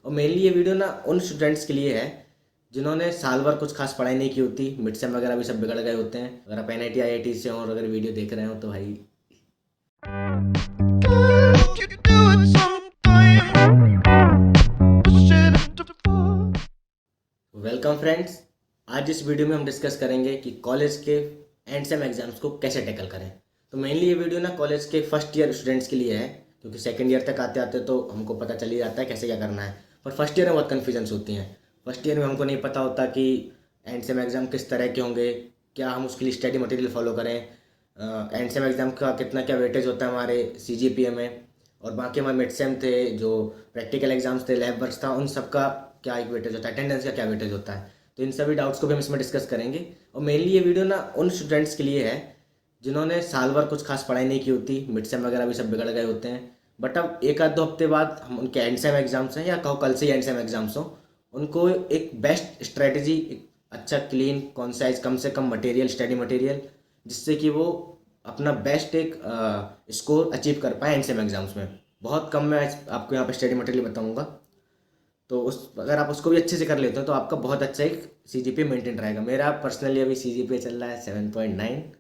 और मेनली ये वीडियो ना उन स्टूडेंट्स के लिए है जिन्होंने साल भर कुछ खास पढ़ाई नहीं की होती, मिड सेम वगैरह भी सब बिगड़ गए होते हैं। अगर आप NIT IIT से हो और अगर वीडियो देख रहे हो तो भाई वेलकम फ्रेंड्स। आज इस वीडियो में हम डिस्कस करेंगे कि कॉलेज के एंड सेम एग्जाम्स को कैसे टैकल करें। तो मेनली ये वीडियो ना कॉलेज के फर्स्ट ईयर स्टूडेंट्स के लिए है, क्योंकि सेकंड ईयर तक आते आते तो हमको पता चल ही जाता है कैसे क्या करना है। पर फर्स्ट ईयर में बहुत कन्फ्यूजन्स होती हैं। फर्स्ट ईयर में हमको नहीं पता होता कि एंड सेम एग्ज़ाम किस तरह के होंगे, क्या हम उसके लिए स्टडी मटेरियल फॉलो करें, एंड सेम एग्ज़ाम का कितना क्या वेटेज होता है हमारे CGPA में, और बाकी हमारे मिड सेम थे जो प्रैक्टिकल एग्जाम्स थे, लैब वर्क्स था, उन सब का क्या एक वेटेज होता है, अटेंडेंस का क्या वेटेज होता है। तो इन सभी डाउट्स को भी हम इसमें डिस्कस करेंगे। और मेनली ये वीडियो ना उन स्टूडेंट्स के लिए है जिन्होंने साल भर कुछ खास पढ़ाई नहीं की होती, मिड सेम वगैरह भी सब बिगड़ गए होते हैं। बट अब एक आध दो हफ्ते बाद हम उनके एंड सेम एग्जाम्स हैं, या कहो कल से ही एंड सेम एग्जाम्स हों, उनको एक बेस्ट स्ट्रेटजी, एक अच्छा क्लीन कॉन्साइज कम से कम मटेरियल, स्टडी मटेरियल, जिससे कि वो अपना बेस्ट एक स्कोर अचीव कर पाए एंड सेम एग्जाम्स में। बहुत कम मैं आज आपको यहाँ पे स्टडी मटेरियल बताऊँगा, तो उस अगर आप उसको भी अच्छे से कर लेते हो तो आपका बहुत अच्छा एक CGPA मेंटेन रहेगा। मेरा पर्सनली अभी CGPA चल रहा है 7.9।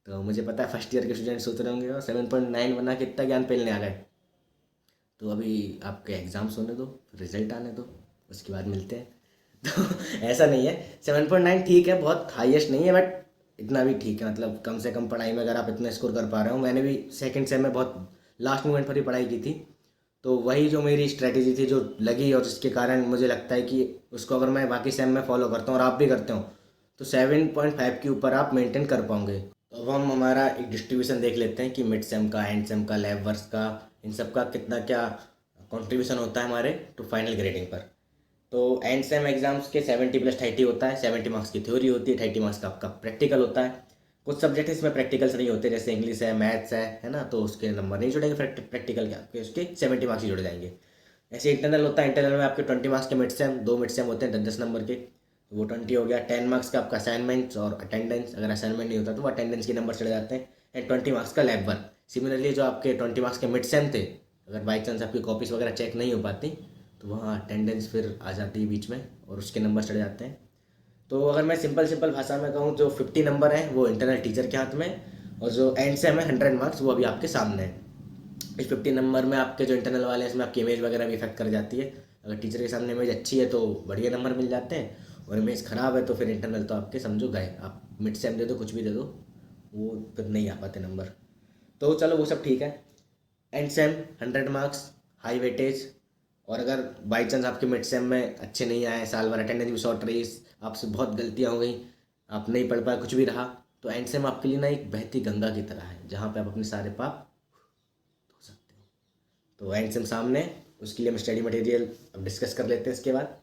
तो मुझे पता है फर्स्ट ईयर के स्टूडेंट सोच रहे होंगे और 7.9 बना के इतना ज्ञान पेलने आ गए। तो अभी आपके एग्ज़ाम्स होने दो, रिजल्ट आने दो, उसके बाद मिलते हैं। तो ऐसा नहीं है, 7.9 ठीक है, बहुत हाईएस्ट नहीं है, बट इतना भी ठीक है। मतलब कम से कम पढ़ाई में अगर आप इतना स्कोर कर पा रहे हो, मैंने भी सेकंड सेम में बहुत लास्ट मोमेंट पर ही पढ़ाई की थी। तो वही जो मेरी स्ट्रेटेजी थी जो लगी, और जिसके कारण मुझे लगता है कि उसको अगर मैं बाकी सेम में फॉलो करता हूँ और आप भी करते हो तो 7.5 के ऊपर आप मेंटेन कर पाओगे। तो अब हम हमारा एक डिस्ट्रीब्यूशन देख लेते हैं कि मिड सेम का, एंड सेम का, लैब वर्क्स का, इन सब का कितना क्या कंट्रीब्यूशन होता है हमारे टू फाइनल ग्रेडिंग पर। तो एंड सेम एग्जाम्स के 70+30 होता है। 70 मार्क्स की थ्योरी होती है, 30 मार्क्स का आपका प्रैक्टिकल होता है। कुछ सब्जेक्ट इसमें प्रैक्टिकल्स नहीं होते, जैसे इंग्लिश है, मैथ्स है ना, तो उसके नंबर नहीं जुड़ेंगे प्रैक्टिकल के, आपके उसके 70 मार्क्स ही जुड़ जाएंगे। ऐसे इंटरनल होता है, इंटरनल में आपके 20 मार्क्स के मिड सेम, 2 मिड सेम होते हैं 10-10 नंबर के, तो वो 20 हो गया। 10 मार्क्स का आपका असाइनमेंट्स और अटेंडेंस, अगर असाइनमेंट नहीं होता तो वो अटेंडेंस के नंबर चले जाते हैं। एंड 20 मार्क्स का लैब वर्क। सिमिलरली जो आपके 20 मार्क्स के मिड सेम थे, अगर बाई चांस आपकी कॉपीज़ वगैरह चेक नहीं हो पाती तो वहाँ अटेंडेंस फिर आ जाती है बीच में और उसके नंबर चढ़ जाते हैं। तो अगर मैं सिंपल सिंपल भाषा में कहूँ, जो 50 नंबर हैं वो इंटरनल टीचर के हाथ में, और जो एंड सेम है 100 मार्क्स, वो अभी आपके सामने है। इस 50 नंबर में आपके जो इंटरनल वाले हैं इसमें आपकी इमेज वगैरह भी इफेक्ट कर जाती है। अगर टीचर के सामने इमेज अच्छी है तो बढ़िया नंबर मिल जाते हैं, और इमेज ख़राब है तो फिर इंटरनल तो आपके समझो गए। आप मिड सेम दे दो, कुछ भी दे दो, वो फिर नहीं आ पाते नंबर। तो चलो वो सब ठीक है। And same 100 marks, high weightage. और अगर बाई चांस आपके मिड सेम में अच्छे नहीं आए, साल भर अटेंडेंस भी शॉर्ट रही, आपसे बहुत गलतियाँ हो गई, आप नहीं पढ़ पाए, कुछ भी रहा, तो एंड सेम आपके लिए ना एक बहती गंगा की तरह है, जहाँ पे आप अपने सारे पाप धो सकते हो। तो एंड सेम सामने, उसके लिए हम स्टडी मटेरियल अब डिस्कस कर लेते हैं इसके बाद।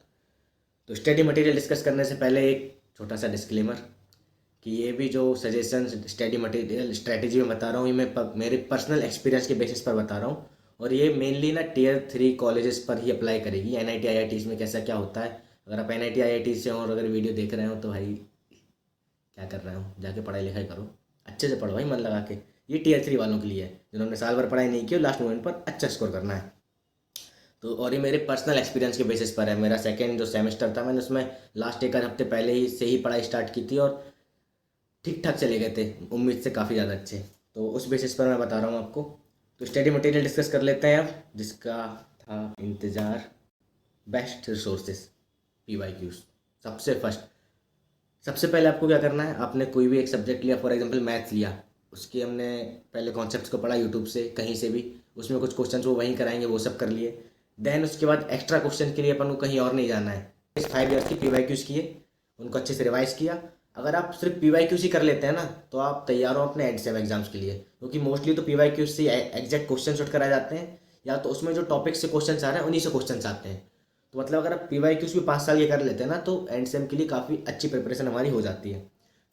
तो स्टडी मटेरियल डिस्कस करने से पहले एक छोटा सा डिस्क्लेमर, कि ये भी जो सजेशन स्टडी मटेरियल स्ट्रेटेजी में बता रहा हूँ, ये मैं मेरे पर्सनल एक्सपीरियंस के बेसिस पर बता रहा हूँ। और ये मेनली ना Tier 3 कॉलेजेस पर ही अप्लाई करेगी। NIT IIT में कैसा क्या होता है, अगर आप NIT IIT से हो और अगर वीडियो देख रहे हो तो भाई क्या कर रहे हो, जाके पढ़ाई लिखाई करो, अच्छे से पढ़ो भाई, मन लगा के। ये Tier 3 वालों के लिए है, जिन्होंने साल भर पढ़ाई नहीं की और लास्ट मोमेंट पर अच्छा स्कोर करना है। तो और ये मेरे पर्सनल एक्सपीरियंस के बेसिस पर है। मेरा सेकेंड जो सेमेस्टर था, मैंने उसमें लास्ट एक आध हफ्ते पहले ही से ही पढ़ाई स्टार्ट की थी, और ठीक ठाक चले गए थे, उम्मीद से काफ़ी ज़्यादा अच्छे। तो उस बेसिस पर मैं बता रहा हूँ आपको। तो स्टडी मटेरियल डिस्कस कर लेते हैं अब, जिसका था इंतज़ार, बेस्ट रिसोर्सेज, PYQs। सबसे फर्स्ट, सबसे पहले आपको क्या करना है, आपने कोई भी एक सब्जेक्ट लिया, फॉर एग्जांपल मैथ्स लिया, उसके हमने पहले कॉन्सेप्ट्स को पढ़ा यूट्यूब से, कहीं से भी, उसमें कुछ क्वेश्चन वो वहीं कराएंगे, वो सब कर लिए। देन उसके बाद एक्स्ट्रा क्वेश्चन के लिए अपन को कहीं और नहीं जाना है। इस 5 ईयर्स की PYQs किए, उनको अच्छे से रिवाइज किया। अगर आप सिर्फ PYQs ही कर लेते हैं ना, तो आप तैयार हो अपने एंड सेम एग्जाम्स के लिए, क्योंकि मोस्टली तो PYQs से एग्जैक्ट क्वेश्चन उठ कर आ जाते हैं, या तो उसमें जो टॉपिक से क्वेश्चन आ रहे हैं उन्हीं से क्वेश्चन आते हैं। तो मतलब अगर आप PYQs भी 5 साल के कर लेते हैं ना, तो एंड सेम के लिए काफ़ी अच्छी प्रिपरेशन हमारी हो जाती है।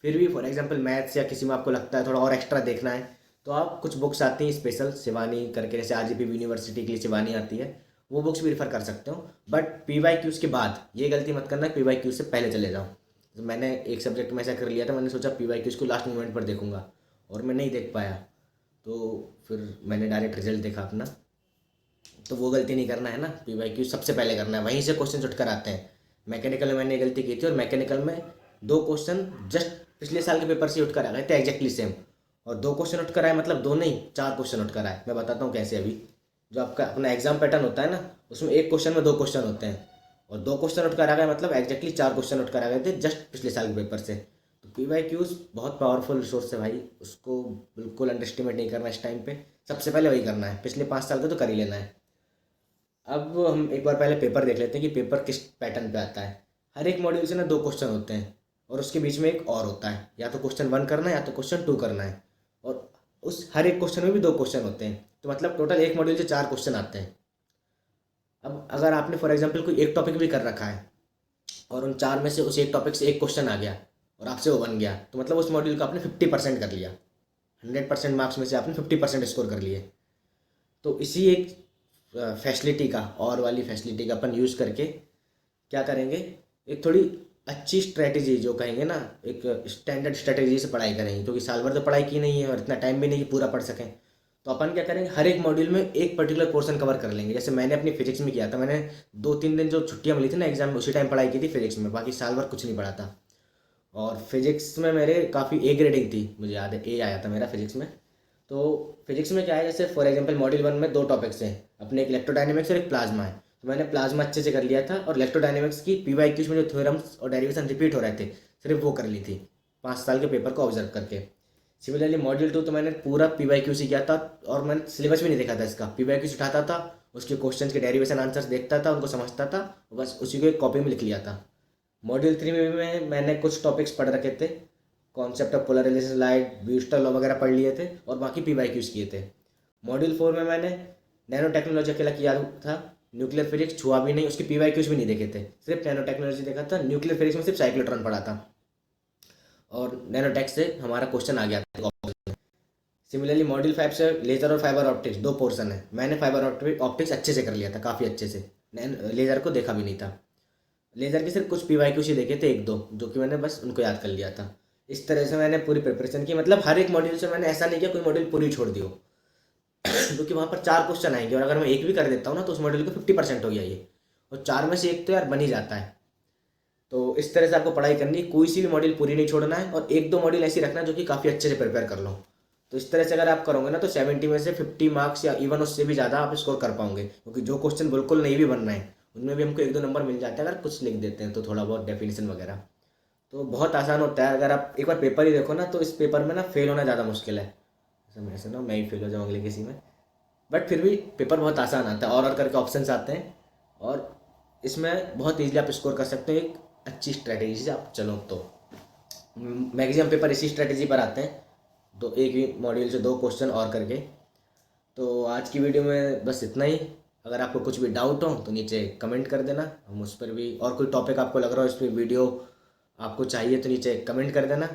फिर भी फॉर एग्जांपल मैथ्स या किसी में आपको लगता है थोड़ा और एक्स्ट्रा देखना है, तो आप कुछ बुक्स आती हैं स्पेशल, शिवानी करके, जैसे RGP यूनिवर्सिटी के लिए शिवानी आती है, वो बुक्स भी रेफर कर सकते हो। बट PYQs के बाद ये गलती मत करना, PYQs से पहले चले जाओ। तो मैंने एक सब्जेक्ट में ऐसा कर लिया था, मैंने सोचा PYQs को लास्ट मोमेंट पर देखूंगा, और मैं नहीं देख पाया। तो फिर मैंने डायरेक्ट रिजल्ट देखा अपना, तो वो गलती नहीं करना है ना, PYQ सबसे पहले करना है, वहीं से क्वेश्चन उठ कर आते हैं। मैकेनिकल में मैंने ये गलती की थी, और मैकेनिकल में 2 क्वेश्चन जस्ट पिछले साल के पेपर से उठ कर आ गए थे एग्जैक्टली सेम। और 2 क्वेश्चन उठ कर आए मतलब 2 नहीं, 4 क्वेश्चन उठ कर आए। मैं बताता हूँ कैसे। अभी जो आपका अपना एग्जाम पैटर्न होता है ना, उसमें एक क्वेश्चन में 2 क्वेश्चन होते हैं, और 2 क्वेश्चन उठ कर आ गए मतलब एग्जैक्टली 4 क्वेश्चन उठ कर आ गए थे जस्ट पिछले साल के पेपर से। तो PYQs बहुत पावरफुल रिसोर्स है भाई, उसको बिल्कुल अंडरस्टिमेट नहीं करना इस टाइम पे। सबसे पहले वही करना है, पिछले 5 साल का तो कर ही लेना है। अब हम एक बार पहले पेपर देख लेते हैं कि पेपर किस पैटर्न पे आता है। हर एक मॉड्यूल से ना 2 क्वेश्चन होते हैं, और उसके बीच में एक और होता है, या तो क्वेश्चन 1 करना है या तो क्वेश्चन 2 करना है। और उस हर एक क्वेश्चन में भी 2 क्वेश्चन होते हैं, तो मतलब टोटल एक मॉड्यूल से 4 क्वेश्चन आते हैं। अब अगर आपने फॉर एग्जाम्पल कोई एक टॉपिक भी कर रखा है, और उन 4 में से उस एक टॉपिक से एक क्वेश्चन आ गया और आपसे वो बन गया, तो मतलब उस मॉड्यूल का आपने 50% कर लिया। 100% मार्क्स में से आपने 50% स्कोर कर लिए। तो इसी एक फैसिलिटी का, और वाली फैसिलिटी का अपन यूज़ करके क्या करेंगे, एक थोड़ी अच्छी स्ट्रेटेजी जो कहेंगे ना, एक स्टैंडर्ड स्ट्रेटेजी से पढ़ाई करेंगे, क्योंकि साल भर तो पढ़ाई की नहीं है और इतना टाइम भी नहीं कि पूरा पढ़ सकें। तो अपन क्या करेंगे, हर एक मॉड्यूल में एक पर्टिकुलर पोर्शन कवर कर लेंगे। जैसे मैंने अपनी फिजिक्स में किया था, मैंने 2-3 दिन जो छुट्टियां मिली थी ना एग्जाम में, उसी टाइम पढ़ाई की थी फिजिक्स में, बाकी साल भर कुछ नहीं पढ़ा था। और फिजिक्स में मेरे काफ़ी ए ग्रेडिंग थी, मुझे याद है ए आया था मेरा फिजिक्स में। तो फिजिक्स में क्या है, जैसे फॉर एग्जांपल मॉड्यूल 1 में 2 टॉपिक्स हैं अपने, एक इलेक्ट्रोडायनेमिक्स और एक प्लाज्मा है। तो मैंने प्लाज्मा अच्छे से कर लिया था, और इलेक्ट्रोडायनेमिक्स की PYQs में जो थ्योरम्स और डेरिवेशन रिपीट हो रहे थे, सिर्फ वो कर ली थी 5 साल के पेपर को ऑब्जर्व करके। सिमिलरली मॉड्यूल 2 तो मैंने पूरा PYQ ही किया था, और मैंने सिलेबस भी नहीं देखा था इसका। PYQ उठाता था, उसके क्वेश्चन के डेरिवेशन आंसर्स देखता था, उनको समझता था, बस उसी को एक कॉपी में लिख लिया था। मॉड्यूल 3 में भी मैंने कुछ टॉपिक्स पढ़ रखे थे, concept of polarisation light, Brewster law वगैरह पढ़ लिए थे, और बाकी PYQs किए थे। मॉड्यूल 4 में मैंने नैनो टेक्नोलॉजी अकेला किया था, न्यूक्लियर फिजिक्स छुआ भी नहीं, उसकी PYQs भी नहीं देखे थे, सिर्फ नैनो टेक्नोलॉजी देखा था। न्यूक्लियर फिजिक्स में सिर्फ साइक्लोट्रॉन पढ़ा था, और नैनो टेक से हमारा क्वेश्चन आ गया था। सिमिलरली मॉड्यूल 5 से लेजर और फाइबर ऑप्टिक्स 2 पोर्सन है, मैंने फाइबर ऑप्टिक्स अच्छे से कर लिया था, काफ़ी अच्छे से। लेजर को देखा भी नहीं था। लेज़र के सिर्फ कुछ PYQs ही देखे थे, 1-2, जो कि मैंने बस उनको याद कर लिया था। इस तरह से मैंने पूरी प्रिपरेशन की, मतलब हर एक मॉड्यूल से मैंने ऐसा नहीं किया कोई मॉड्यूल पूरी छोड़ दी हो। क्योंकि वहाँ पर 4 क्वेश्चन आएंगे, और अगर मैं एक भी कर देता हूँ ना, तो उस मॉड्यूल का 50% हो गया ये, और 4 में से एक तो यार बन ही जाता है। तो इस तरह से आपको पढ़ाई करनी, कोई सी भी मॉड्यूल पूरी नहीं छोड़ना है, और 1-2 मॉड्यूल ऐसी रखना जो कि काफ़ी अच्छे से प्रिपेयर कर लो। तो इस तरह से अगर आप करोगे ना, तो 70 में से 50 मार्क्स या इवन उससे भी ज़्यादा आप स्कोर कर पाओगे, क्योंकि जो क्वेश्चन बिल्कुल नहीं भी बन रहे हैं उनमें भी हमको 1-2 नंबर मिल जाते हैं, अगर कुछ लिख देते हैं तो, थोड़ा बहुत डेफिनेशन वगैरह। तो बहुत आसान होता है। अगर आप एक बार पेपर ही देखो ना, तो इस पेपर में ना फेल होना ज़्यादा मुश्किल है। ऐसे ना मैं ही फेल हो जाऊँ अगले किसी में, बट फिर भी पेपर बहुत आसान आता है, और करके ऑप्शंस आते हैं, और इसमें बहुत ईजिली आप स्कोर कर सकते हो एक अच्छी स्ट्रैटेजी से आप चलो तो। मैक्सिमम पेपर इसी स्ट्रैटेजी पर आते हैं, तो एक ही मॉड्यूल से 2 क्वेश्चन और करके। तो आज की वीडियो में बस इतना ही। अगर आपको कुछ भी डाउट हो तो नीचे कमेंट कर देना, हम उस पर भी, और कोई टॉपिक आपको लग रहा हो इस पर वीडियो आपको चाहिए तो नीचे कमेंट कर देना।